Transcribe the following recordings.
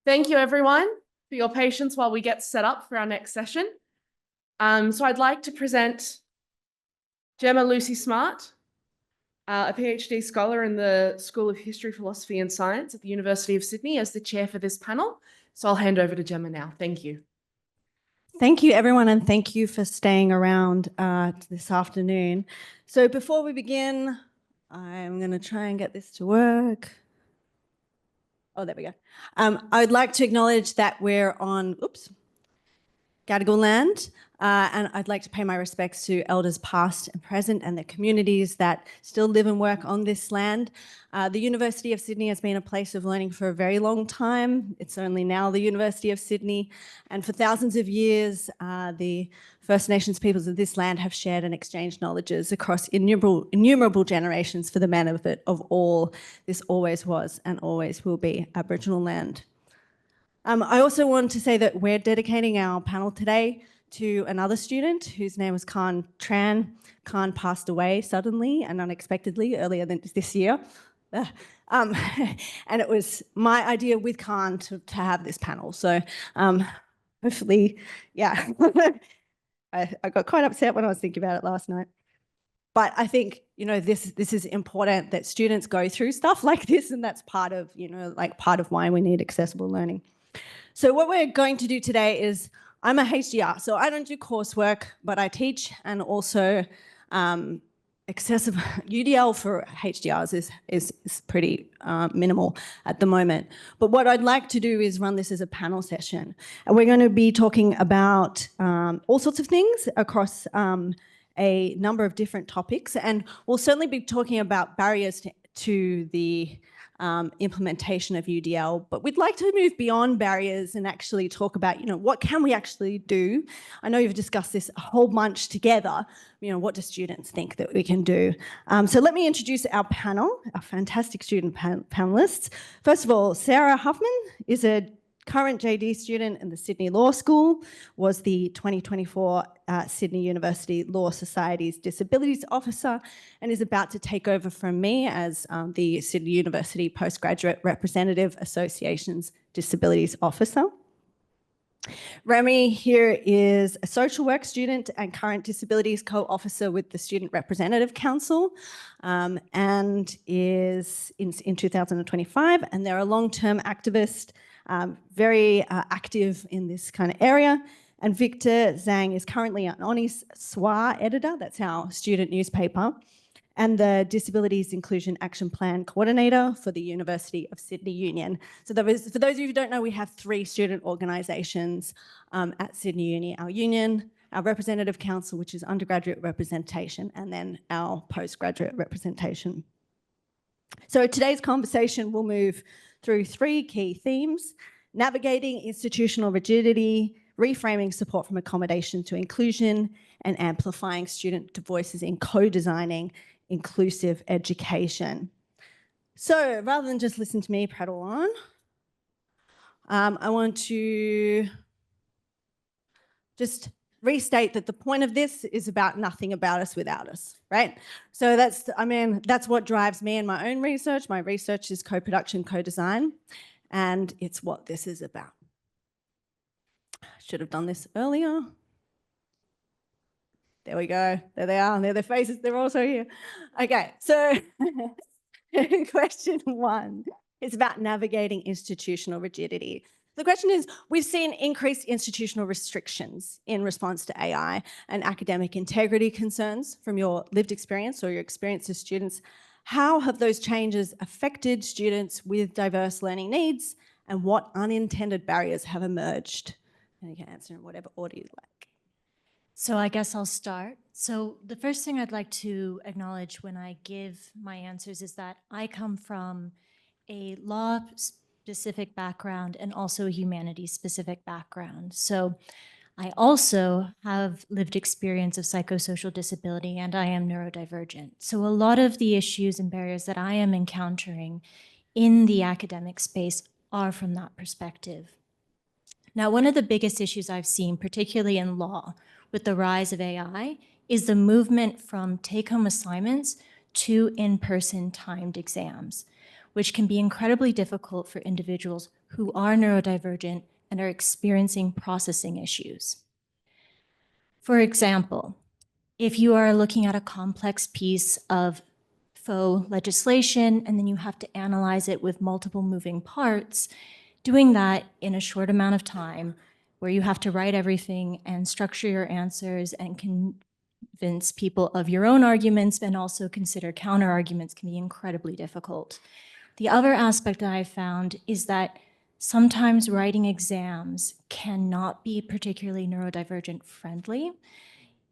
Thank you, everyone, for your patience while we get set up for our next session. So I'd like to present Gemma Lucy Smart, a PhD scholar in the School of History, Philosophy and Science at the University of Sydney, as the chair for this panel. So I'll hand over to Gemma now. Thank you. Thank you, everyone, and thank you for staying around this afternoon. So before we begin, I'm going to try and get this to work. Oh, there we go. I would like to acknowledge that we're on, Gadigal land, and I'd like to pay my respects to elders past and present and the communities that still live and work on this land. The University of Sydney has been a place of learning for a very long time. It's only now the University of Sydney, and for thousands of years, the First Nations peoples of this land have shared and exchanged knowledges across innumerable generations for the benefit of all. This always was and always will be Aboriginal land. I also want to say that we're dedicating our panel today to another student whose name was Khan Tran. Khan passed away suddenly and unexpectedly earlier this year. And it was my idea with Khan to have this panel. So hopefully, yeah, I got quite upset when I was thinking about it last night. But I think, this is important that students go through stuff like this, and that's part of, part of why we need accessible learning. So what we're going to do today is, I'm a HDR, so I don't do coursework, but I teach, and also accessible UDL for HDRs is pretty minimal at the moment. But what I'd like to do is run this as a panel session, and we're going to be talking about all sorts of things across a number of different topics, and we'll certainly be talking about barriers to the implementation of UDL, but we'd like to move beyond barriers and actually talk about, what can we actually do? I know you've discussed this a whole bunch together. What do students think that we can do? So let me introduce our panel, our fantastic student panelists. First of all, Sarah Huffman is a current JD student in the Sydney Law School, was the 2024 Sydney University Law Society's Disabilities Officer, and is about to take over from me as the Sydney University Postgraduate Representative Association's Disabilities Officer. Remy here is a social work student and current disabilities co-officer with the Student Representative Council, and is in 2025, and they're a long-term activist, very active in this kind of area. And Victor Zhang is currently an Onis SWA editor, that's our student newspaper, and the Disabilities Inclusion Action Plan coordinator for the University of Sydney Union. So for those of you who don't know, we have 3 student organisations at Sydney Uni: our union, our representative council, which is undergraduate representation, and then our postgraduate representation. So today's conversation will move through 3 key themes: navigating institutional rigidity, reframing support from accommodation to inclusion, and amplifying student voices in co-designing inclusive education. So rather than just listen to me prattle on, I want to just restate that the point of this is about nothing about us without us, right? So that's what drives me in my own research. My research is co-production, co-design, and it's what this is about. I should have done this earlier. There we go. There they are. They're their faces. They're also here. Okay, so question 1 is about navigating institutional rigidity. The question is, we've seen increased institutional restrictions in response to AI and academic integrity concerns from your lived experience or your experience as students. How have those changes affected students with diverse learning needs, and what unintended barriers have emerged? And you can answer in whatever order you'd like. So I guess I'll start. So the first thing I'd like to acknowledge when I give my answers is that I come from a law-specific background and also a humanities-specific background. So I also have lived experience of psychosocial disability, and I am neurodivergent. So a lot of the issues and barriers that I am encountering in the academic space are from that perspective. Now, one of the biggest issues I've seen, particularly in law, with the rise of AI, is the movement from take-home assignments to in-person timed exams, which can be incredibly difficult for individuals who are neurodivergent and are experiencing processing issues. For example, if you are looking at a complex piece of faux legislation and then you have to analyze it with multiple moving parts, doing that in a short amount of time where you have to write everything and structure your answers and convince people of your own arguments and also consider counter arguments can be incredibly difficult. The other aspect that I found is that sometimes writing exams cannot be particularly neurodivergent friendly.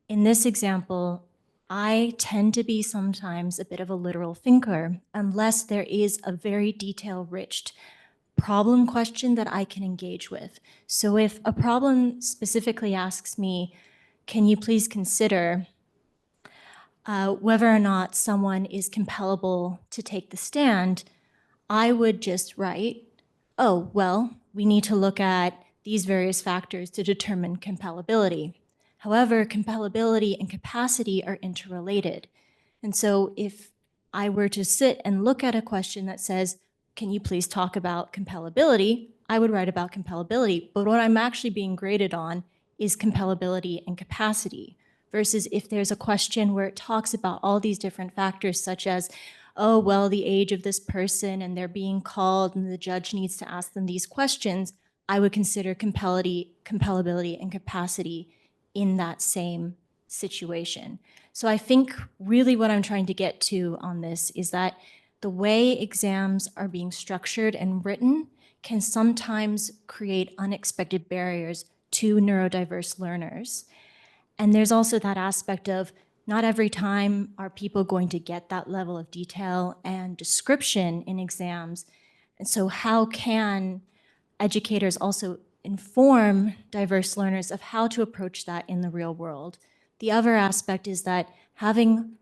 In this example, I tend to be sometimes a bit of a literal thinker unless there is a very detail-rich problem question that I can engage with. So if a problem specifically asks me, can you please consider whether or not someone is compellable to take the stand, I would just write, oh, well, we need to look at these various factors to determine compellability. However, compellability and capacity are interrelated. And so if I were to sit and look at a question that says, can you please talk about compellability? I would write about compellability, but what I'm actually being graded on is compellability and capacity. Versus if there's a question where it talks about all these different factors such as, oh, well, the age of this person and they're being called and the judge needs to ask them these questions, I would consider compellability and capacity in that same situation. So I think really what I'm trying to get to on this is that the way exams are being structured and written can sometimes create unexpected barriers to neurodiverse learners. And there's also that aspect of not every time are people going to get that level of detail and description in exams. And so how can educators also inform diverse learners of how to approach that in the real world? The other aspect is that having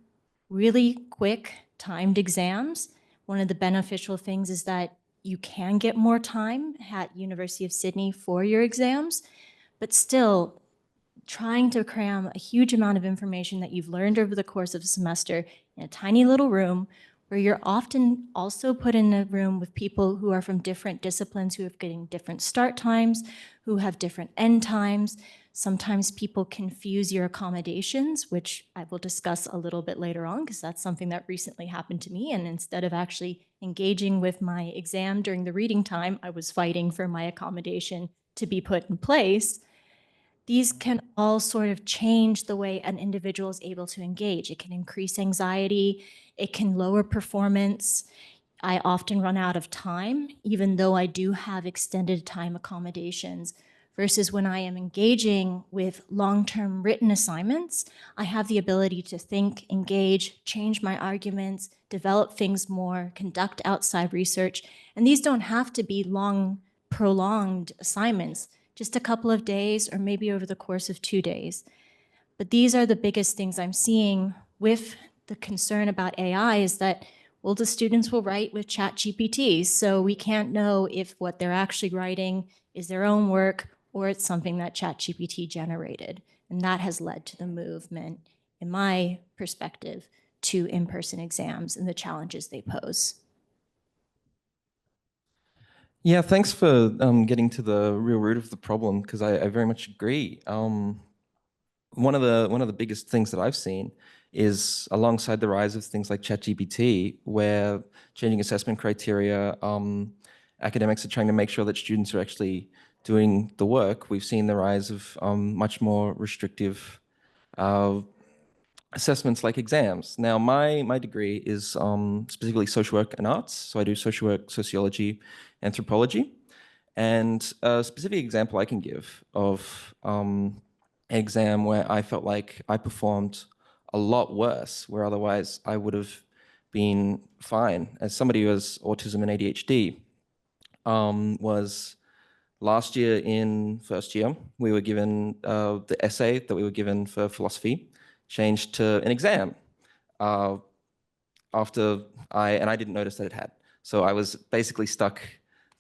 really quick timed exams, one of the beneficial things is that you can get more time at University of Sydney for your exams, but still trying to cram a huge amount of information that you've learned over the course of a semester in a tiny little room where you're often also put in a room with people who are from different disciplines, who are getting different start times, who have different end times. Sometimes people confuse your accommodations, which I will discuss a little bit later on because that's something that recently happened to me. And instead of actually engaging with my exam during the reading time, I was fighting for my accommodation to be put in place. These can all sort of change the way an individual is able to engage. It can increase anxiety, it can lower performance. I often run out of time, even though I do have extended time accommodations, versus when I am engaging with long-term written assignments, I have the ability to think, engage, change my arguments, develop things more, conduct outside research. And these don't have to be long, prolonged assignments, just a couple of days or maybe over the course of 2 days. But these are the biggest things I'm seeing with the concern about AI is that, well, the students will write with ChatGPT, so we can't know if what they're actually writing is their own work or it's something that ChatGPT generated. And that has led to the movement, in my perspective, to in-person exams and the challenges they pose. Yeah, thanks for getting to the real root of the problem, because I very much agree. One of the biggest things that I've seen is alongside the rise of things like ChatGPT, where changing assessment criteria, academics are trying to make sure that students are actually doing the work. We've seen the rise of much more restrictive assessments like exams. Now, my degree is specifically social work and arts. So I do social work, sociology, anthropology. And a specific example I can give of an exam where I felt like I performed a lot worse, where otherwise I would have been fine. As somebody who has autism and ADHD, was last year in first year, we were given the essay that we were given for philosophy changed to an exam after I didn't notice that it had. So I was basically stuck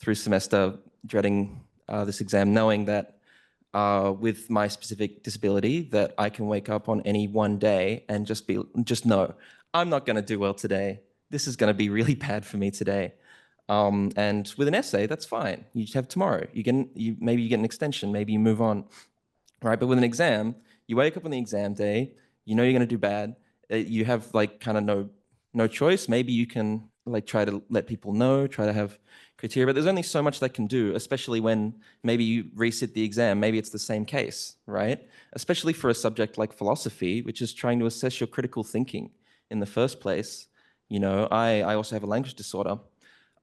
through semester dreading this exam, knowing that with my specific disability that I can wake up on any one day and just know, I'm not going to do well today. This is going to be really bad for me today. And with an essay, that's fine. You just have tomorrow. Maybe you get an extension, maybe you move on, right? But with an exam, you wake up on the exam day, you know you're going to do bad. You have like kind of no choice. Maybe you can like try to let people know, try to have criteria, but there's only so much that can do, especially when maybe you resit the exam. Maybe it's the same case, right? Especially for a subject like philosophy, which is trying to assess your critical thinking in the first place. You know, I also have a language disorder.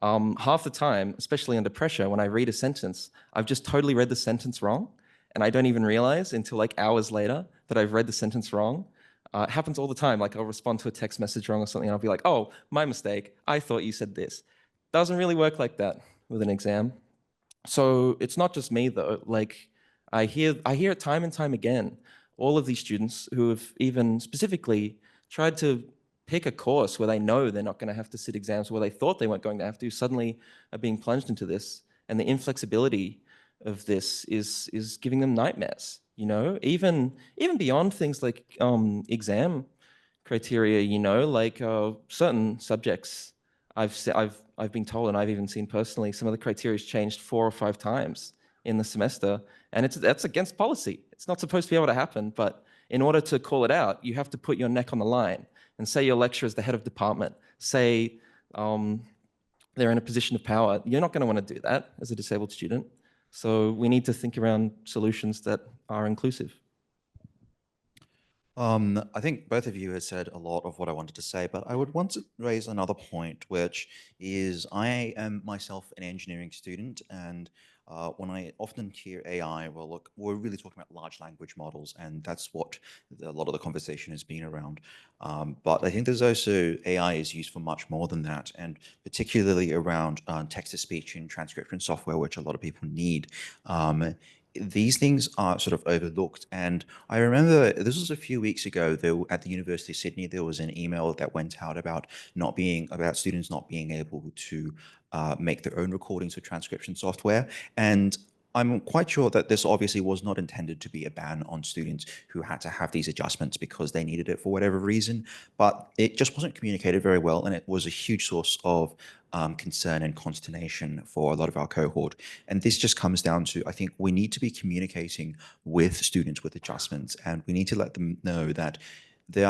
Half the time, especially under pressure, when I read a sentence, I've just totally read the sentence wrong. And I don't even realize until like hours later that I've read the sentence wrong. It happens all the time. Like I'll respond to a text message wrong or something, and I'll be like, oh, my mistake. I thought you said this. Doesn't really work like that with an exam. So it's not just me though. Like I hear it time and time again. All of these students who have even specifically tried to pick a course where they know they're not going to have to sit exams, where they thought they weren't going to have to, suddenly are being plunged into this. And the inflexibility of this is giving them nightmares. You know, even beyond things like exam criteria. You know, like certain subjects, I've been told, and I've even seen personally, some of the criteria has changed 4 or 5 times in the semester, and that's against policy. It's not supposed to be able to happen, but in order to call it out, you have to put your neck on the line and say your lecturer is the head of department. Say they're in a position of power. You're not going to want to do that as a disabled student. So we need to think around solutions that are inclusive. I think both of you have said a lot of what I wanted to say, but I would want to raise another point, which is I am myself an engineering student, and when I often hear AI, well, look, we're really talking about large language models, and that's what a lot of the conversation has been around. But I think there's also AI is used for much more than that, and particularly around text-to-speech and transcription software, which a lot of people need. These things are sort of overlooked. And I remember this was a few weeks ago, though, at the University of Sydney, there was an email that went out about students not being able to make their own recordings with transcription software. And I'm quite sure that this obviously was not intended to be a ban on students who had to have these adjustments because they needed it for whatever reason, but it just wasn't communicated very well, and it was a huge source of concern and consternation for a lot of our cohort. And this just comes down to, I think we need to be communicating with students with adjustments, and we need to let them know that there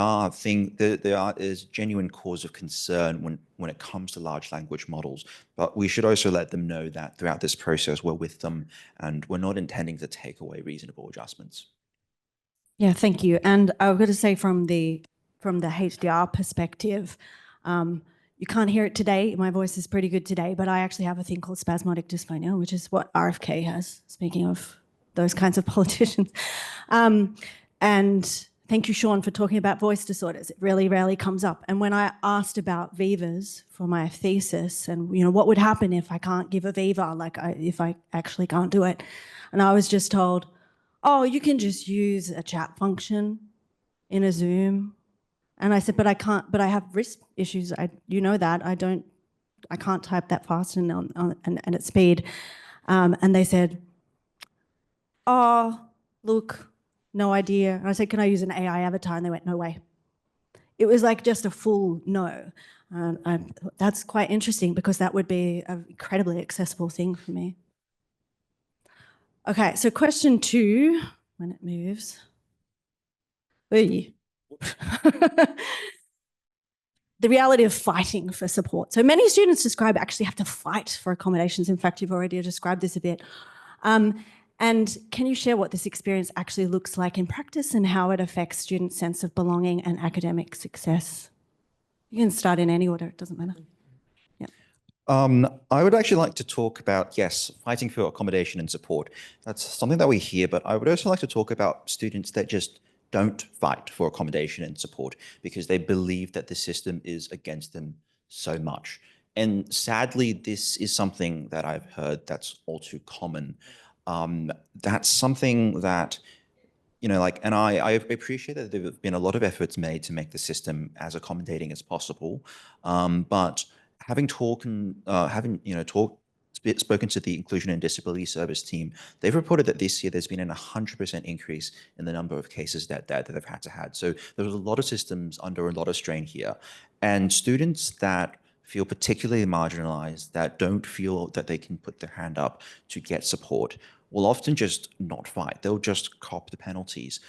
is genuine cause of concern when it comes to large language models, but we should also let them know that throughout this process we're with them and we're not intending to take away reasonable adjustments. Yeah, thank you. And I've got to say, from the HDR perspective, you can't hear it today. My voice is pretty good today, but I actually have a thing called spasmodic dysphonia, which is what RFK has, speaking of those kinds of politicians. And thank you, Sean, for talking about voice disorders. It really rarely comes up. And when I asked about Vivas for my thesis and, you know, what would happen if I can't give a Viva, if I actually can't do it. And I was just told, oh, you can just use a chat function in a Zoom. And I said, but I can't, but I have wrist issues. You know that. I can't type that fast and at speed. And they said, oh, look, no idea. And I said, can I use an AI avatar? And they went, no way. It was like just a full no. That's quite interesting because that would be an incredibly accessible thing for me. Okay, so question 2, when it moves. Oy. The reality of fighting for support. So many students actually have to fight for accommodations. In fact, you've already described this a bit. And can you share what this experience actually looks like in practice and how it affects students' sense of belonging and academic success? You can start in any order, it doesn't matter. Yeah. I would actually like to talk about, yes, fighting for accommodation and support. That's something that we hear, but I would also like to talk about students that just don't fight for accommodation and support because they believe that the system is against them so much. And sadly, this is something that I've heard that's all too common. That's something that, you know, like, and I appreciate that there have been a lot of efforts made to make the system as accommodating as possible. But having spoken to the Inclusion and Disability Service team, they've reported that this year there's been an 100% increase in the number of cases that they've had to have. So there was a lot of systems under a lot of strain here. And students that feel particularly marginalized, that don't feel that they can put their hand up to get support, will often just not fight. They'll just cop the penalties.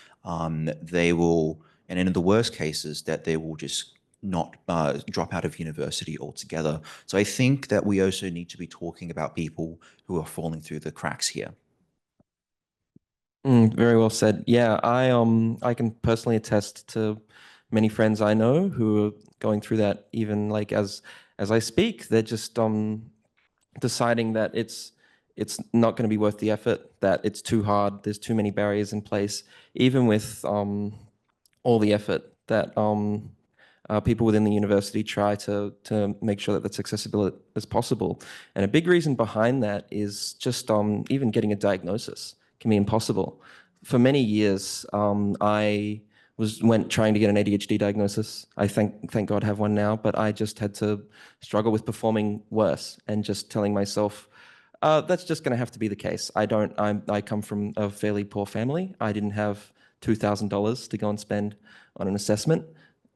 They will, and in the worst cases, that they will just not drop out of university altogether. So I think that we also need to be talking about people who are falling through the cracks here. Very well said. Yeah, I can personally attest to many friends I know who are going through that. Even like as I speak, they're just deciding that it's not going to be worth the effort, that it's too hard, there's too many barriers in place, even with all the effort that people within the university try to make sure that that's accessible as possible. And a big reason behind that is just even getting a diagnosis can be impossible. For many years, I went trying to get an ADHD diagnosis. I thank God have one now, but I just had to struggle with performing worse and just telling myself, that's just going to have to be the case. I come from a fairly poor family. I didn't have $2,000 to go and spend on an assessment.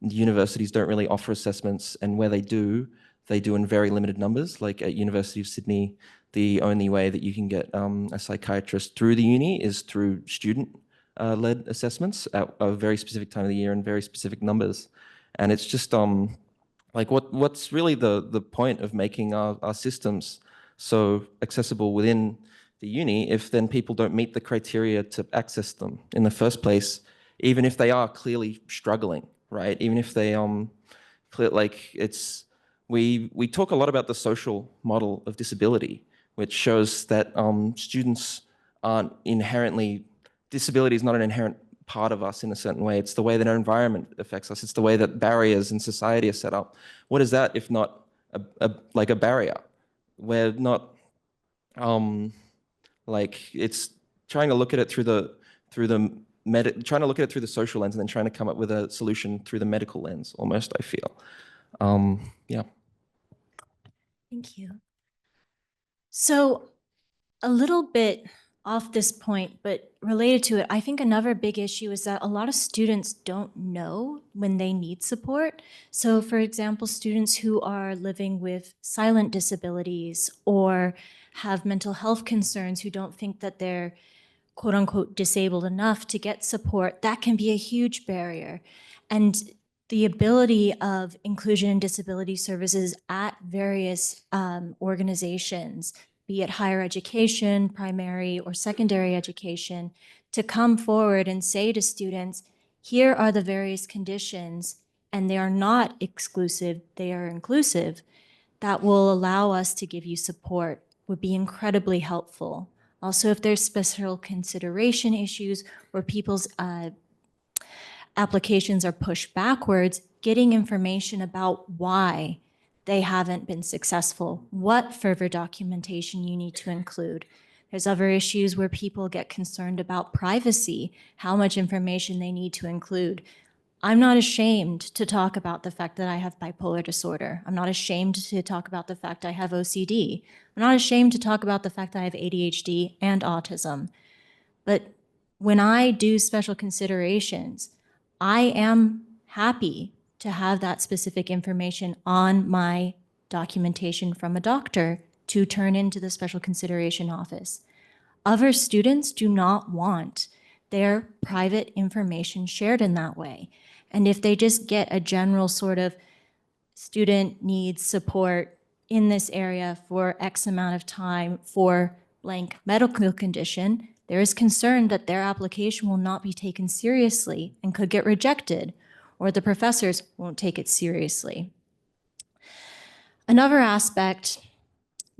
Universities don't really offer assessments, and where they do in very limited numbers. Like at University of Sydney, the only way that you can get a psychiatrist through the uni is through student-led assessments at a very specific time of the year and very specific numbers. And it's just like what's really the point of making our systems so accessible within the uni if then people don't meet the criteria to access them in the first place, even if they are clearly struggling, right? Even if they like it's we talk a lot about the social model of disability, which shows that students aren't inherently, disability is not an inherent part of us in a certain way. It's the way that our environment affects us. It's the way that barriers in society are set up. What is that if not like a barrier? We're not like it's trying to look at it through the trying to look at it through the social lens and then trying to come up with a solution through the medical lens almost, I feel. Yeah. Thank you. So a little bit off this point, but related to it, I think another big issue is that a lot of students don't know when they need support. So for example, students who are living with silent disabilities or have mental health concerns who don't think that they're quote unquote disabled enough to get support, that can be a huge barrier. And the ability of inclusion and disability services at various organizations, be it higher education, primary or secondary education, to come forward and say to students, here are the various conditions, and they are not exclusive, they are inclusive, that will allow us to give you support would be incredibly helpful. Also, if there's special consideration issues where people's applications are pushed backwards, getting information about why they haven't been successful, what further documentation you need to include. There's other issues where people get concerned about privacy, how much information they need to include. I'm not ashamed to talk about the fact that I have bipolar disorder. I'm not ashamed to talk about the fact I have OCD. I'm not ashamed to talk about the fact that I have ADHD and autism. But when I do special considerations, I am happy to have that specific information on my documentation from a doctor to turn into the special consideration office. Other students do not want their private information shared in that way. And if they just get a general sort of student needs support in this area for X amount of time for blank medical condition, there is concern that their application will not be taken seriously and could get rejected, or the professors won't take it seriously. Another aspect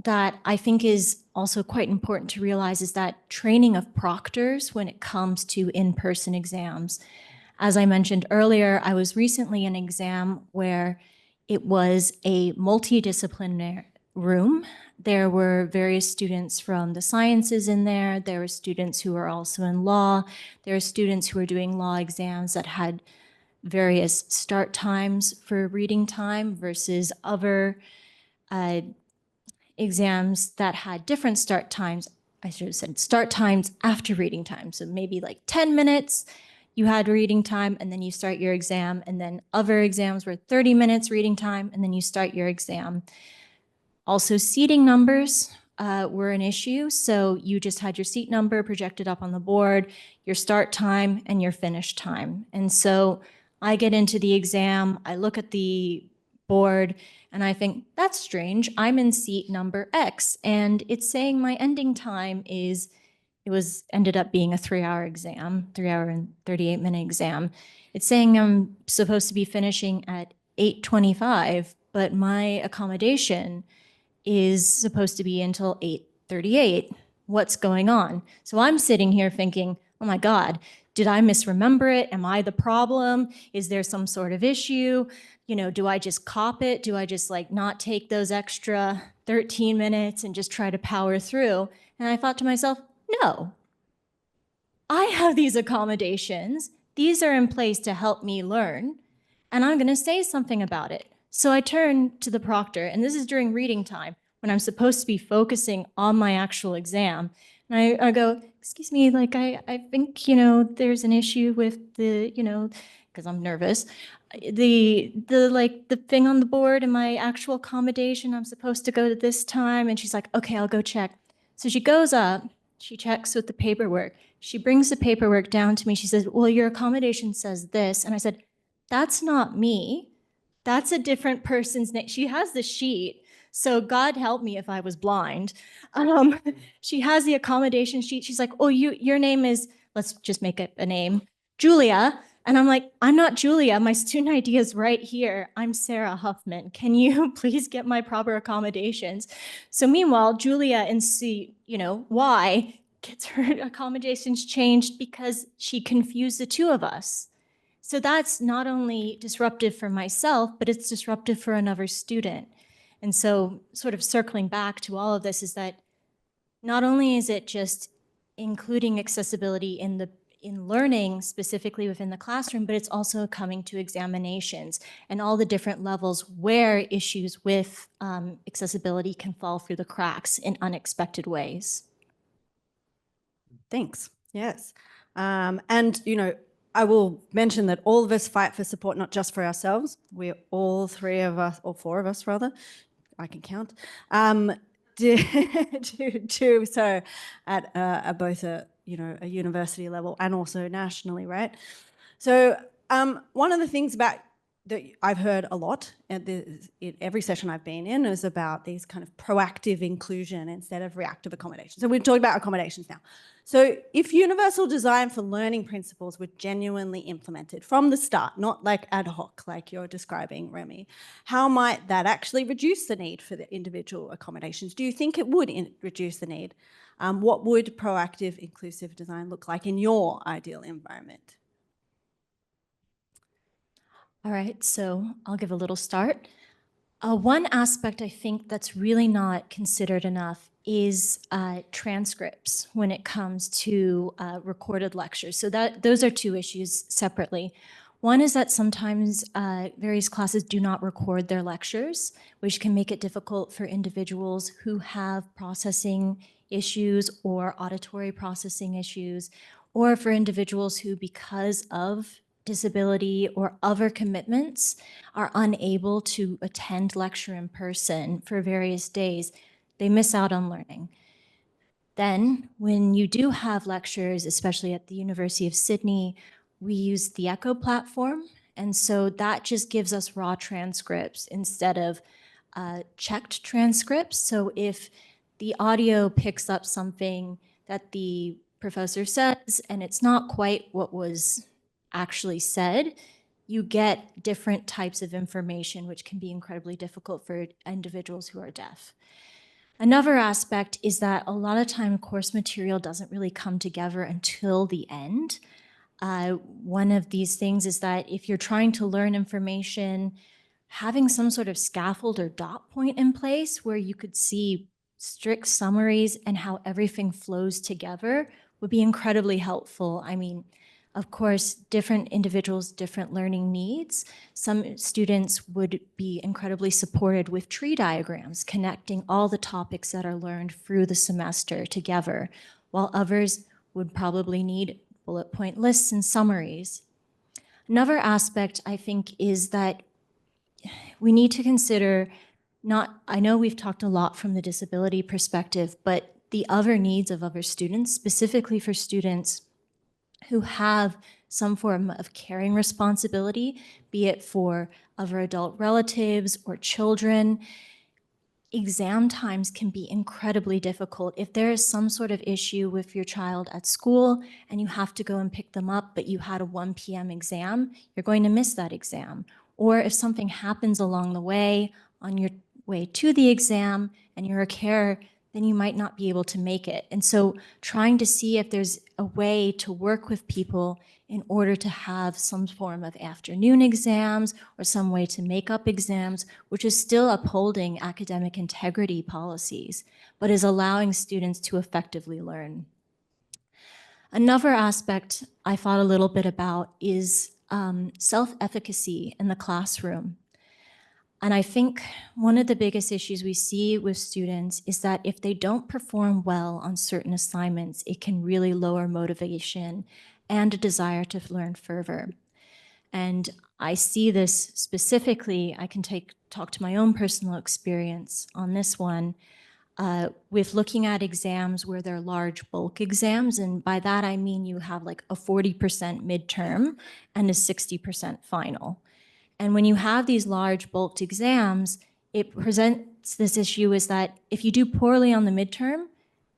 that I think is also quite important to realize is that training of proctors when it comes to in-person exams. As I mentioned earlier, I was recently in an exam where it was a multidisciplinary room. There were various students from the sciences in there. There were students who were also in law. There were students who were doing law exams that had various start times for reading time versus other exams that had different start times. I should have said start times after reading time. So maybe like 10 minutes, you had reading time and then you start your exam, and then other exams were 30 minutes reading time and then you start your exam. Also, seating numbers were an issue. So you just had your seat number projected up on the board, your start time and your finish time. And so I get into the exam, I look at the board and I think, that's strange. I'm in seat number X and it's saying my ending time is, ended up being a 3-hour exam, 3-hour and 38-minute exam. It's saying I'm supposed to be finishing at 8:25, but my accommodation is supposed to be until 8:38. What's going on? So I'm sitting here thinking, oh my God, did I misremember it? Am I the problem? Is there some sort of issue? Do I just cop it? Do I just like not take those extra 13 minutes and just try to power through? And I thought to myself, no, I have these accommodations. These are in place to help me learn, and I'm going to say something about it. So I turn to the proctor, and this is during reading time when I'm supposed to be focusing on my actual exam. And I go, excuse me, like, I think, there's an issue with the, because I'm nervous, the thing on the board and my actual accommodation. I'm supposed to go to this time. And she's like, okay, I'll go check. So she goes up, she checks with the paperwork. She brings the paperwork down to me. She says, well, your accommodation says this. And I said, that's not me. That's a different person's name. She has the sheet. So God help me if I was blind. She has the accommodation sheet. She's like, oh, your name is, let's just make it a name, Julia. And I'm like, I'm not Julia. My student ID is right here. I'm Sarah Huffman. Can you please get my proper accommodations? So meanwhile, Julia in Y gets her accommodations changed because she confused the two of us. So that's not only disruptive for myself, but it's disruptive for another student. And so sort of circling back to all of this is that not only is it just including accessibility in learning specifically within the classroom, but it's also coming to examinations and all the different levels where issues with accessibility can fall through the cracks in unexpected ways. Thanks. Yes. And, I will mention that all of us fight for support, not just for ourselves. We're all 3 of us, or 4 of us rather, I can count, do so at both a university level and also nationally, right? So one of the things that I've heard a lot in every session I've been in is about these kind of proactive inclusion instead of reactive accommodation. So we're talking about accommodations now. So if universal design for learning principles were genuinely implemented from the start, not like ad hoc, like you're describing, Remy, how might that actually reduce the need for the individual accommodations? Do you think it would reduce the need? What would proactive inclusive design look like in your ideal environment? All right, so I'll give a little start. One aspect I think that's really not considered enough is transcripts when it comes to recorded lectures. So those are 2 issues separately. One is that sometimes various classes do not record their lectures, which can make it difficult for individuals who have processing issues or auditory processing issues, or for individuals who, because of disability or other commitments, are unable to attend lecture in person for various days. They miss out on learning. Then, when you do have lectures, especially at the University of Sydney, we use the Echo platform. And so that just gives us raw transcripts instead of checked transcripts. So if the audio picks up something that the professor says and it's not quite what was actually said, you get different types of information, which can be incredibly difficult for individuals who are deaf. Another aspect is that a lot of time course material doesn't really come together until the end. One of these things is that if you're trying to learn information, having some sort of scaffold or dot point in place where you could see strict summaries and how everything flows together would be incredibly helpful. I mean, of course, different individuals, different learning needs. Some students would be incredibly supported with tree diagrams, connecting all the topics that are learned through the semester together, while others would probably need bullet point lists and summaries. Another aspect, I think, is that we need to consider I know we've talked a lot from the disability perspective, but the other needs of other students, specifically for students who have some form of caring responsibility, be it for other adult relatives or children. Exam times can be incredibly difficult. If there is some sort of issue with your child at school and you have to go and pick them up, but you had a 1 p.m. exam, you're going to miss that exam. Or if something happens along the way, on your way to the exam, and you're a carer, then you might not be able to make it. And so trying to see if there's a way to work with people in order to have some form of afternoon exams or some way to make up exams, which is still upholding academic integrity policies, but is allowing students to effectively learn. Another aspect I thought a little bit about is self-efficacy in the classroom. And I think one of the biggest issues we see with students is that if they don't perform well on certain assignments, it can really lower motivation and a desire to learn further. And I see this specifically, I can talk to my own personal experience on this one, with looking at exams where they're large bulk exams. And by that, I mean you have like a 40% midterm and a 60% final. And when you have these large bulked exams, it presents this issue is that if you do poorly on the midterm,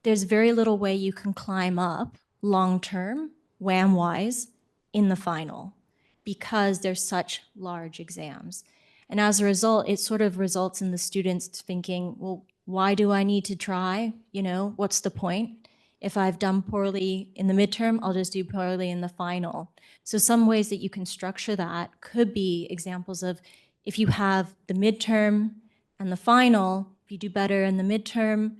there's very little way you can climb up long-term, WAM-wise, in the final because they're such large exams. And as a result, it sort of results in the students thinking, well, why do I need to try? You know, what's the point? If I've done poorly in the midterm, I'll just do poorly in the final. So some ways that you can structure that could be examples of if you have the midterm and the final, if you do better in the midterm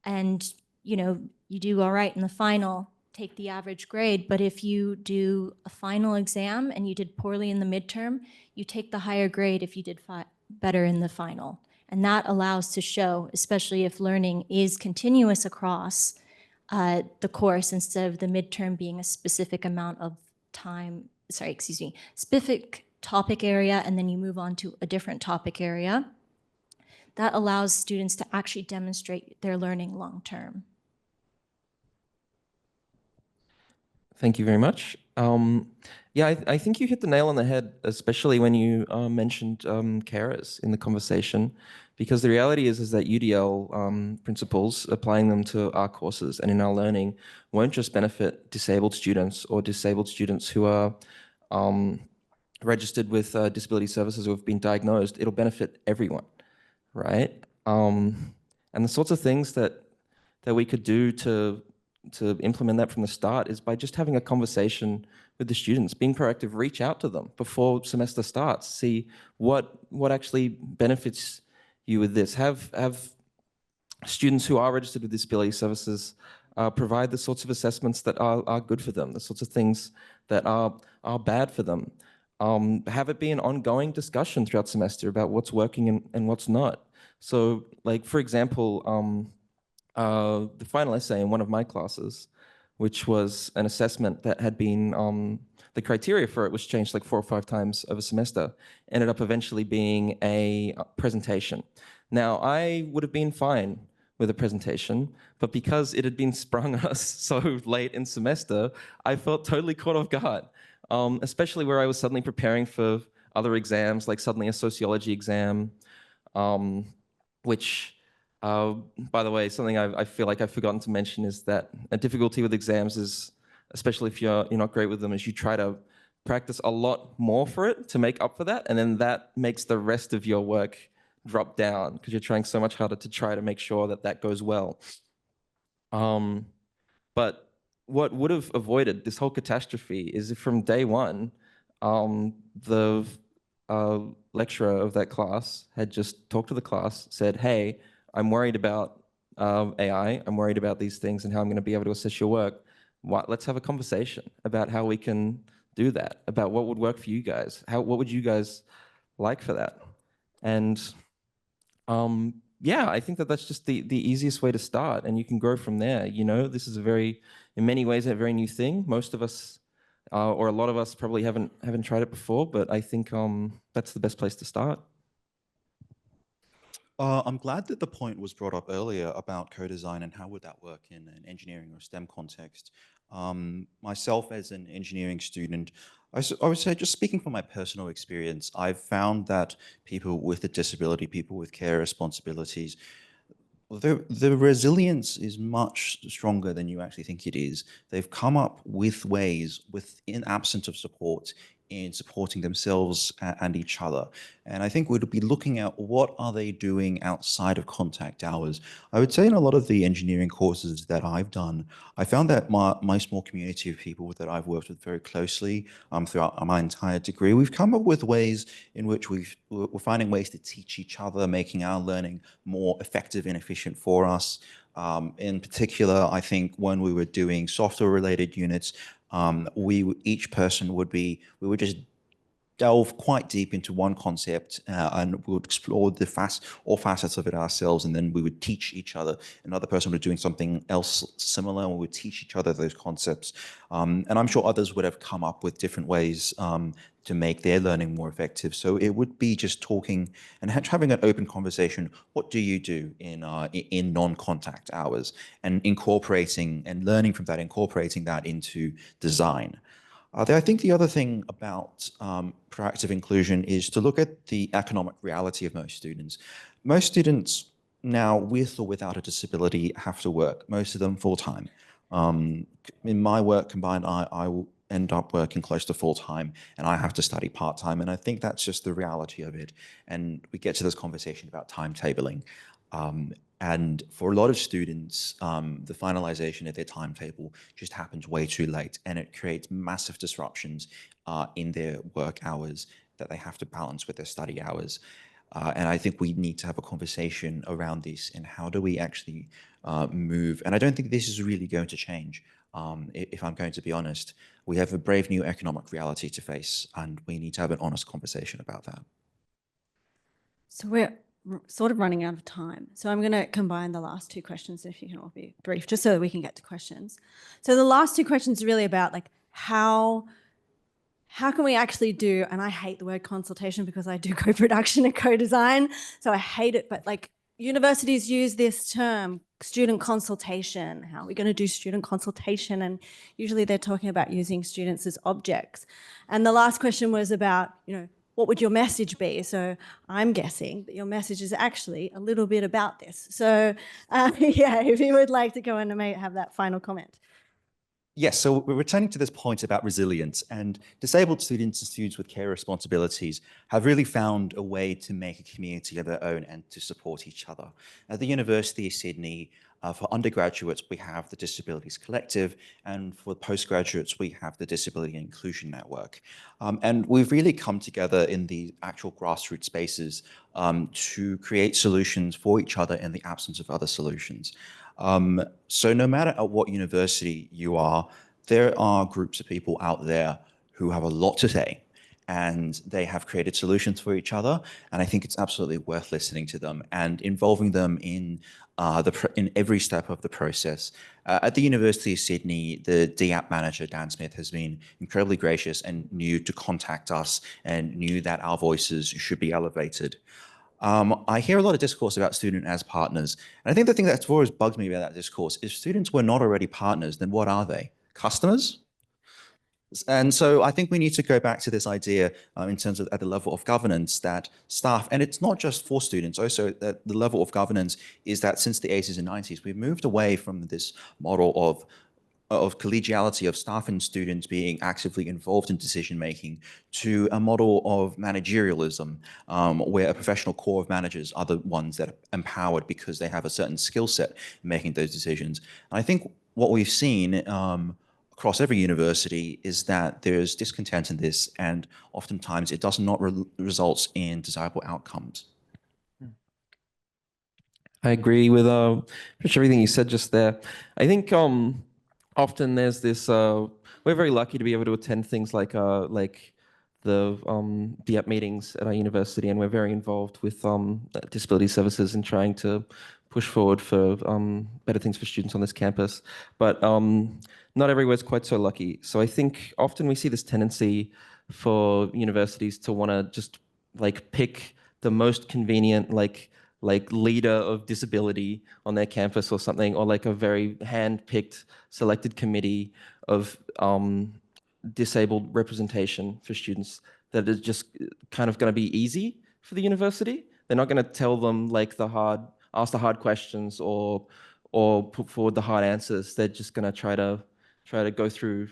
and you do all right in the final, take the average grade. But if you do a final exam and you did poorly in the midterm, you take the higher grade if you did better in the final. And that allows to show, especially if learning is continuous across the course instead of the midterm being a specific amount of time, specific topic area, and then you move on to a different topic area. That allows students to actually demonstrate their learning long term. Thank you very much. Yeah, I think you hit the nail on the head, especially when you mentioned carers in the conversation, because the reality is that UDL principles, applying them to our courses and in our learning, won't just benefit disabled students or disabled students who are registered with disability services or have been diagnosed. It'll benefit everyone, right? And the sorts of things that we could do to implement that from the start is by just having a conversation with the students, being proactive, reach out to them before semester starts, see what actually benefits you with this. Have students who are registered with disability services provide the sorts of assessments that are good for them, the sorts of things that are bad for them. Have it be an ongoing discussion throughout semester about what's working and what's not. So, like, for example, the final essay in one of my classes, which was an assessment that had been, the criteria for it was changed like 4 or 5 times over semester, ended up eventually being a presentation. Now, I would have been fine with a presentation, but because it had been sprung on us so late in semester, I felt totally caught off guard, especially where I was suddenly preparing for other exams, like suddenly a sociology exam, which, by the way, something I feel like I've forgotten to mention is that a difficulty with exams is, especially if you're not great with them, is you try to practice a lot more for it to make up for that, and then that makes the rest of your work drop down because you're trying so much harder to try to make sure that that goes well. But what would have avoided this whole catastrophe is if from day one, the lecturer of that class had just talked to the class, said, hey, I'm worried about AI, I'm worried about these things and how I'm going to be able to assess your work. Let's have a conversation about how we can do that, about what would work for you guys. What would you guys like for that? And yeah, I think that that's just the easiest way to start, and you can grow from there. You know, this is a very, in many ways, a very new thing. Most of us, or a lot of us, probably haven't tried it before. But I think that's the best place to start. I'm glad that the point was brought up earlier about co-design and how would that work in an engineering or STEM context. Myself as an engineering student, I would say, just speaking from my personal experience, I've found that people with a disability, people with care responsibilities, the resilience is much stronger than you actually think it is. They've come up with ways, in absence of support, in supporting themselves and each other. And I think we'd be looking at what are they doing outside of contact hours. I would say in a lot of the engineering courses that I've done, I found that my small community of people that I've worked with very closely throughout my entire degree, we've come up with ways in which we're finding ways to teach each other, making our learning more effective and efficient for us. In particular, I think when we were doing software-related units, each person we would just delve quite deep into one concept and we would explore all facets of it ourselves, and then we would teach each other. Another person would be doing something else similar, and we would teach each other those concepts. And I'm sure others would have come up with different ways to make their learning more effective. So it would be just talking and having an open conversation. What do you do in non-contact hours? And incorporating and learning from that, incorporating that into design. I think the other thing about proactive inclusion is to look at the economic reality of most students. Most students now, with or without a disability, have to work, most of them full-time. In my work combined, I will end up working close to full-time, and I have to study part-time, and I think that's just the reality of it. And we get to this conversation about timetabling. And for a lot of students, the finalization of their timetable just happens way too late, and it creates massive disruptions in their work hours that they have to balance with their study hours. And I think we need to have a conversation around this and how do we actually move. And I don't think this is really going to change. If I'm going to be honest, we have a brave new economic reality to face, and we need to have an honest conversation about that. So we're sort of running out of time. So I'm going to combine the last two questions, if you can all be brief, just so that we can get to questions. So the last two questions are really about like how can we actually do, and I hate the word consultation because I do co-production and co-design, so I hate it, but like universities use this term, student consultation. How are we going to do student consultation? And usually they're talking about using students as objects. And the last question was about, what would your message be? So I'm guessing that your message is actually a little bit about this. So yeah, if you would like to go in and maybe have that final comment. Yes, so we're returning to this point about resilience, and disabled students and students with care responsibilities have really found a way to make a community of their own and to support each other. At the University of Sydney, for undergraduates, we have the Disabilities Collective, and for postgraduates, we have the Disability Inclusion Network. And we've really come together in the actual grassroots spaces to create solutions for each other in the absence of other solutions. So no matter at what university you are, there are groups of people out there who have a lot to say, and they have created solutions for each other. And I think it's absolutely worth listening to them and involving them in every step of the process. At the University of Sydney, the DApp manager, Dan Smith, has been incredibly gracious and knew to contact us and knew that our voices should be elevated. I hear a lot of discourse about student as partners. And I think the thing that's always bugged me about that discourse is students were not already partners, then what are they? Customers? And so I think we need to go back to this idea in terms of at the level of governance that staff, and it's not just for students, also that the level of governance is that since the 80s and 90s, we've moved away from this model of collegiality of staff and students being actively involved in decision-making to a model of managerialism, where a professional core of managers are the ones that are empowered because they have a certain skill set in making those decisions. And I think what we've seen across every university is that there's discontent in this, and oftentimes it does not result in desirable outcomes. I agree with pretty much everything you said just there. I think often there's this. We're very lucky to be able to attend things like DIAP meetings at our university, and we're very involved with disability services and trying to push forward for better things for students on this campus. But not everywhere's quite so lucky. So I think often we see this tendency for universities to want to just like pick the most convenient like leader of disability on their campus or something, or like a very hand-picked selected committee of disabled representation for students that is just kind of going to be easy for the university. They're not going to tell them like ask the hard questions or put forward the hard answers. They're just going to try to go through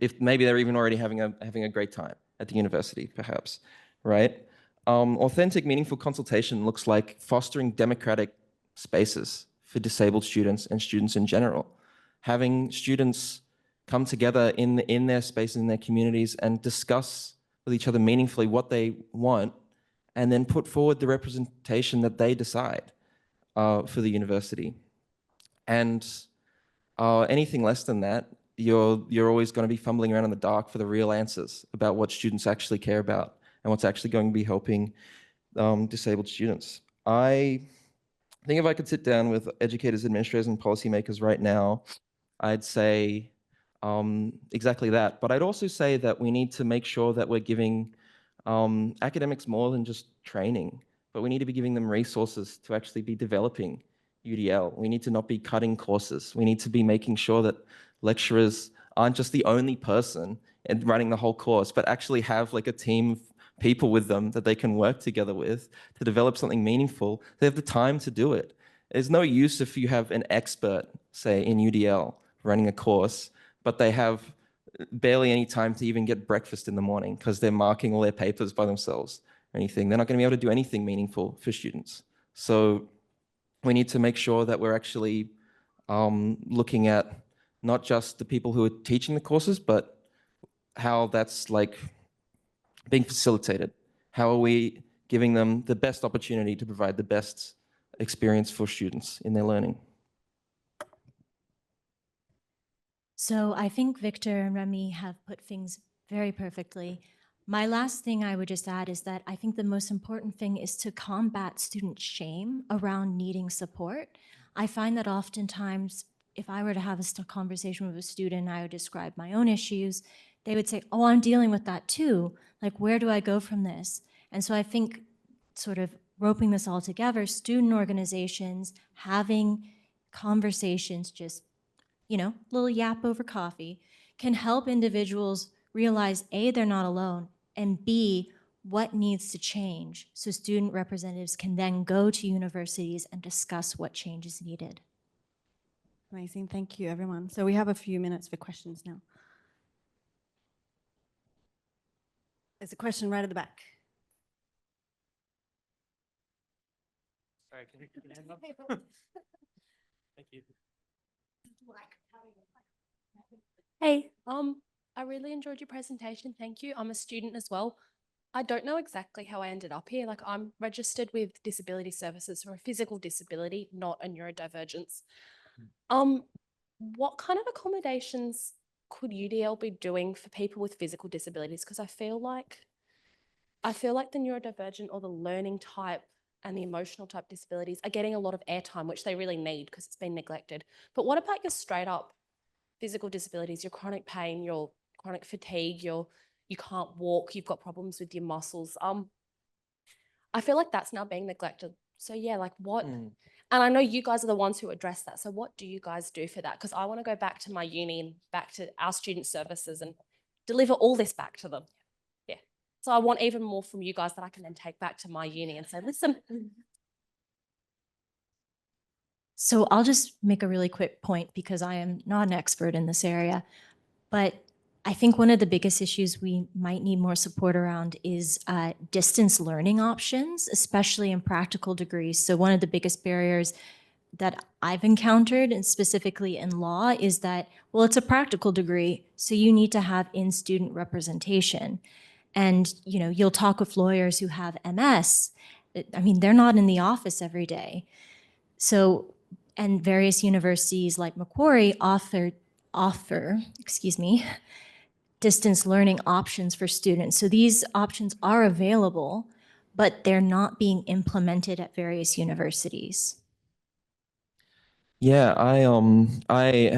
if maybe they're even already having a great time at the university, perhaps, right? Authentic, meaningful consultation looks like fostering democratic spaces for disabled students and students in general. Having students come together in their spaces, in their communities, and discuss with each other meaningfully what they want, and then put forward the representation that they decide for the university. And anything less than that, you're always going to be fumbling around in the dark for the real answers about what students actually care about and what's actually going to be helping disabled students. I think if I could sit down with educators, administrators, and policymakers right now, I'd say exactly that. But I'd also say that we need to make sure that we're giving academics more than just training, but we need to be giving them resources to actually be developing UDL. We need to not be cutting courses. We need to be making sure that lecturers aren't just the only person and running the whole course, but actually have like a team of people with them that they can work together with to develop something meaningful. They have the time to do it. There's no use if you have an expert, say in UDL, running a course, but they have barely any time to even get breakfast in the morning because they're marking all their papers by themselves or anything. They're not going to be able to do anything meaningful for students. So we need to make sure that we're actually looking at not just the people who are teaching the courses, but how that's like being facilitated. How are we giving them the best opportunity to provide the best experience for students in their learning? So I think Victor and Remy have put things very perfectly. My last thing I would just add is that I think the most important thing is to combat student shame around needing support. I find that oftentimes, if I were to have a conversation with a student, I would describe my own issues, they would say, oh, I'm dealing with that too. Like, where do I go from this? And so I think sort of roping this all together, student organizations having conversations, just little yap over coffee, can help individuals realize A, they're not alone, and B, what needs to change so student representatives can then go to universities and discuss what change is needed. Amazing. Thank you, everyone. So we have a few minutes for questions now. There's a question right at the back. Sorry, can you hand up? Thank you. Hey, I really enjoyed your presentation. Thank you. I'm a student as well. I don't know exactly how I ended up here. Like, I'm registered with disability services for a physical disability, not a neurodivergence. What kind of accommodations could UDL be doing for people with physical disabilities? Because I feel like the neurodivergent or the learning type and the emotional type disabilities are getting a lot of airtime, which they really need because it's been neglected. But what about your straight up physical disabilities, your chronic pain, your chronic fatigue, you can't walk, you've got problems with your muscles? I feel like that's now being neglected. So yeah, like what, and I know you guys are the ones who address that. So what do you guys do for that? Because I want to go back to my uni and back to our student services and deliver all this back to them. Yeah. So I want even more from you guys that I can then take back to my uni and say, listen. So I'll just make a really quick point because I am not an expert in this area, but I think one of the biggest issues we might need more support around is distance learning options, especially in practical degrees. So one of the biggest barriers that I've encountered, and specifically in law, is that, well, it's a practical degree, so you need to have in-student representation. And you'll talk with lawyers who have MS. I mean, they're not in the office every day. So, and various universities like Macquarie offer distance learning options for students. So these options are available, but they're not being implemented at various universities. Yeah, I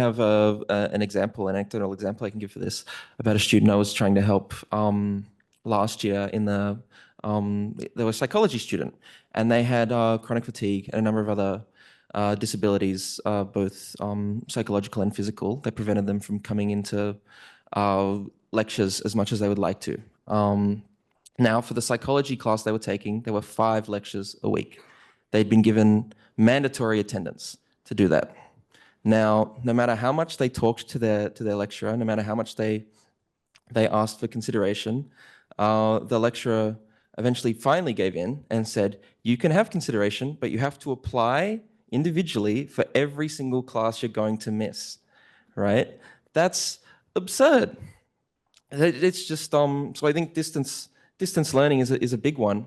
have an example, an anecdotal example I can give for this about a student I was trying to help last year in the they were a psychology student, and they had chronic fatigue and a number of other disabilities, both psychological and physical, that prevented them from coming into lectures as much as they would like to. Now, for the psychology class they were taking, there were 5 lectures a week. They'd been given mandatory attendance to do that. Now, no matter how much they talked to their lecturer, no matter how much they asked for consideration, the lecturer eventually finally gave in and said, you can have consideration, but you have to apply individually for every single class you're going to miss, right? That's absurd. It's just, so I think distance learning is a big one.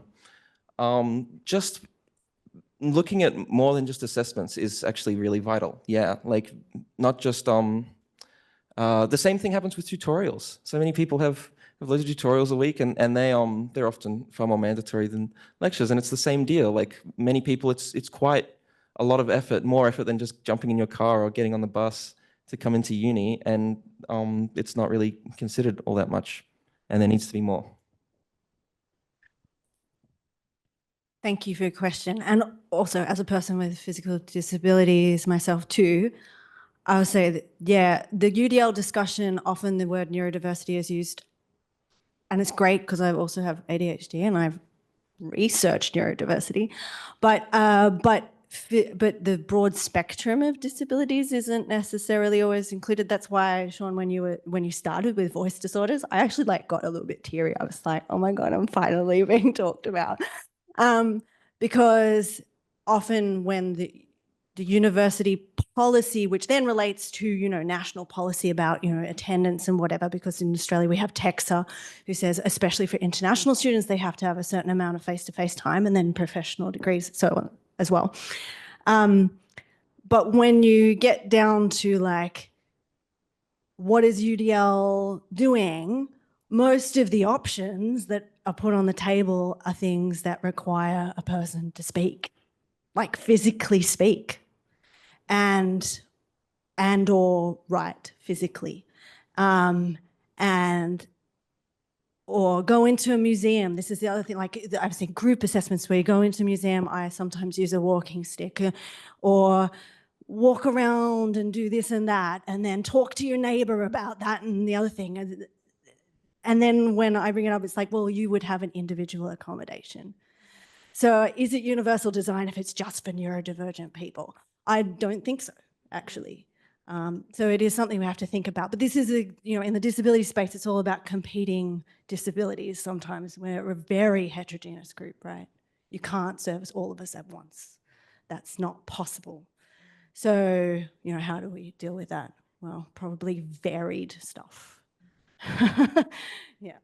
Just looking at more than just assessments is actually really vital. Yeah, like not just the same thing happens with tutorials. So many people have loads of tutorials a week, and they're often far more mandatory than lectures. And it's the same deal. Like many people, it's quite a lot of effort, more effort than just jumping in your car or getting on the bus to come into uni, and it's not really considered all that much. And there needs to be more. Thank you for your question. And also, as a person with physical disabilities myself too, I would say that, yeah, the UDL discussion, often the word neurodiversity is used, and it's great because I also have ADHD and I've researched neurodiversity, but the broad spectrum of disabilities isn't necessarily always included. That's why, Sean, when you started with voice disorders, I actually got a little bit teary. I was like, oh my God, I'm finally being talked about. Because often when the university policy, which then relates to, national policy about, attendance and whatever, because in Australia we have TEXA, who says, especially for international students, they have to have a certain amount of face-to-face time, and then professional degrees, so on as well. But when you get down to what is UDL doing, most of the options that are put on the table are things that require a person to speak, like physically speak, and or write physically, or go into a museum. This is the other thing, I've seen group assessments where you go into a museum, I sometimes use a walking stick, or walk around and do this and that, and then talk to your neighbor about that and the other thing. And then when I bring it up, it's like, well, you would have an individual accommodation. So is it universal design if it's just for neurodivergent people? I don't think so, actually. So it is something we have to think about. But this is, in the disability space, it's all about competing disabilities sometimes. We're a very heterogeneous group, right? You can't service all of us at once. That's not possible. So, how do we deal with that? Well, probably varied stuff. Yeah.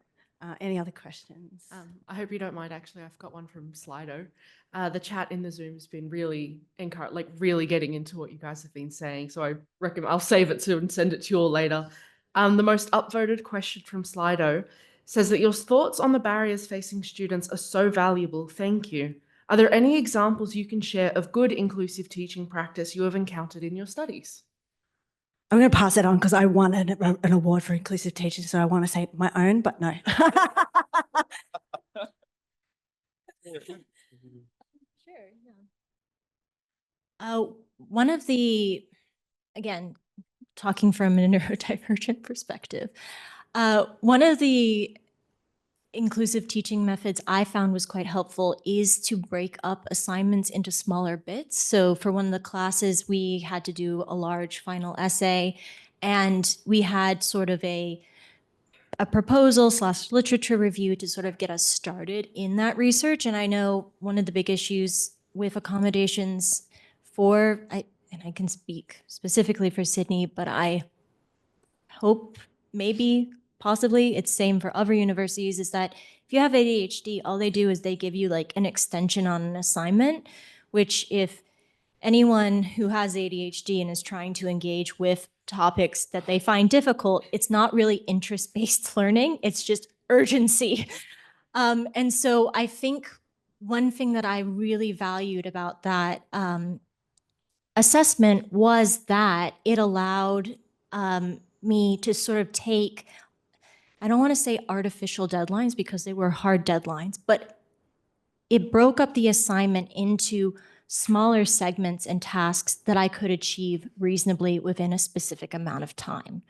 Any other questions? I hope you don't mind. Actually, I've got one from Slido. The chat in the Zoom has been really really getting into what you guys have been saying. So I recommend I'll save it and send it to you all later. The most upvoted question from Slido says that your thoughts on the barriers facing students are so valuable. Thank you. Are there any examples you can share of good inclusive teaching practice you have encountered in your studies? I'm going to pass it on because I won an award for inclusive teaching, so I want to say my own, but no. Sure, yeah. One of the, again, talking from a neurodivergent perspective, one of the inclusive teaching methods I found was quite helpful is to break up assignments into smaller bits. So for one of the classes, we had to do a large final essay, and we had sort of a proposal / literature review to sort of get us started in that research. And I know one of the big issues with accommodations and I can speak specifically for Sydney, but I hope maybe possibly it's same for other universities, is that if you have ADHD, all they do is they give you an extension on an assignment, which if anyone who has ADHD and is trying to engage with topics that they find difficult, it's not really interest-based learning, it's just urgency. And so I think one thing that I really valued about that assessment was that it allowed me to sort of take, I don't want to say artificial deadlines because they were hard deadlines, but it broke up the assignment into smaller segments and tasks that I could achieve reasonably within a specific amount of time.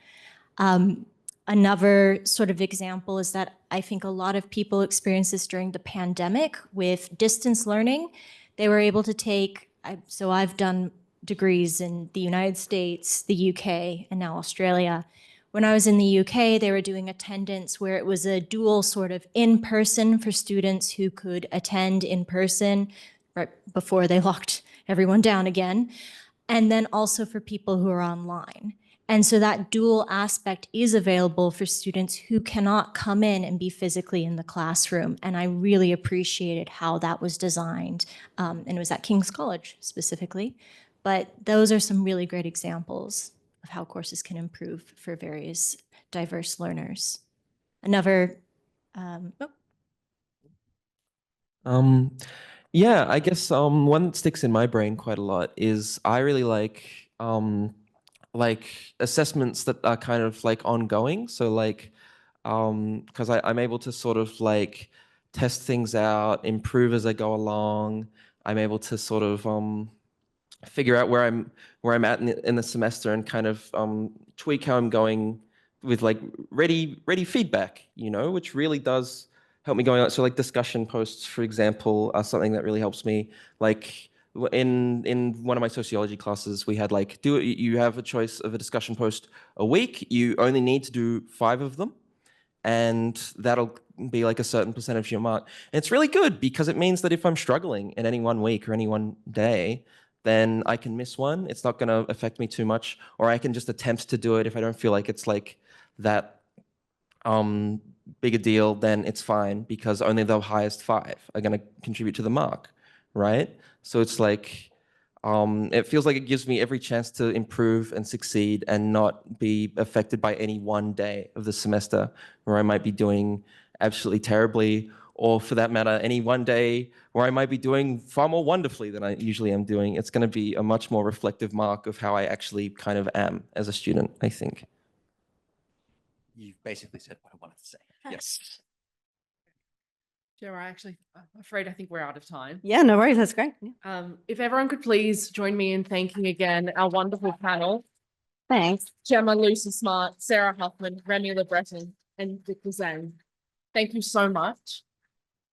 Another sort of example is that I think a lot of people experienced this during the pandemic with distance learning. They were able to take, so I've done degrees in the United States, the UK, and now Australia. When I was in the UK, they were doing attendance where it was a dual sort of in-person for students who could attend in person right before they locked everyone down again, and then also for people who are online. And so that dual aspect is available for students who cannot come in and be physically in the classroom. And I really appreciated how that was designed. And it was at King's College specifically. But those are some really great examples of how courses can improve for various diverse learners. Another, Yeah, I guess one that sticks in my brain quite a lot is I really like assessments that are kind of like ongoing. So like because I'm able to sort of like test things out, improve as I go along. I'm able to sort of figure out where I'm at in the semester and kind of tweak how I'm going with like ready feedback, you know, which really does help me going out. So like discussion posts, for example, are something that really helps me. Like in one of my sociology classes, we had like, you have a choice of a discussion post a week. You only need to do 5 of them, and that'll be like a certain percentage of your mark. And it's really good because it means that if I'm struggling in any one week or any one day, then I can miss one. It's not going to affect me too much, or I can just attempt to do it if I don't feel like it's like that big a deal, then it's fine because only the highest 5 are going to contribute to the mark, right? So it's like, it feels like it gives me every chance to improve and succeed and not be affected by any one day of the semester where I might be doing absolutely terribly, or for that matter, any one day where I might be doing far more wonderfully than I usually am doing. It's going to be a much more reflective mark of how I actually kind of am as a student, I think. You've basically said what I wanted to say. Yes. Gemma, I'm afraid I think we're out of time. Yeah, no worries. That's great. Yeah. If everyone could please join me in thanking again our wonderful panel, Thanks. Gemma Lucy Smart, Sarah Huffman, Remy Lebreton, and Zhang. Thank you so much.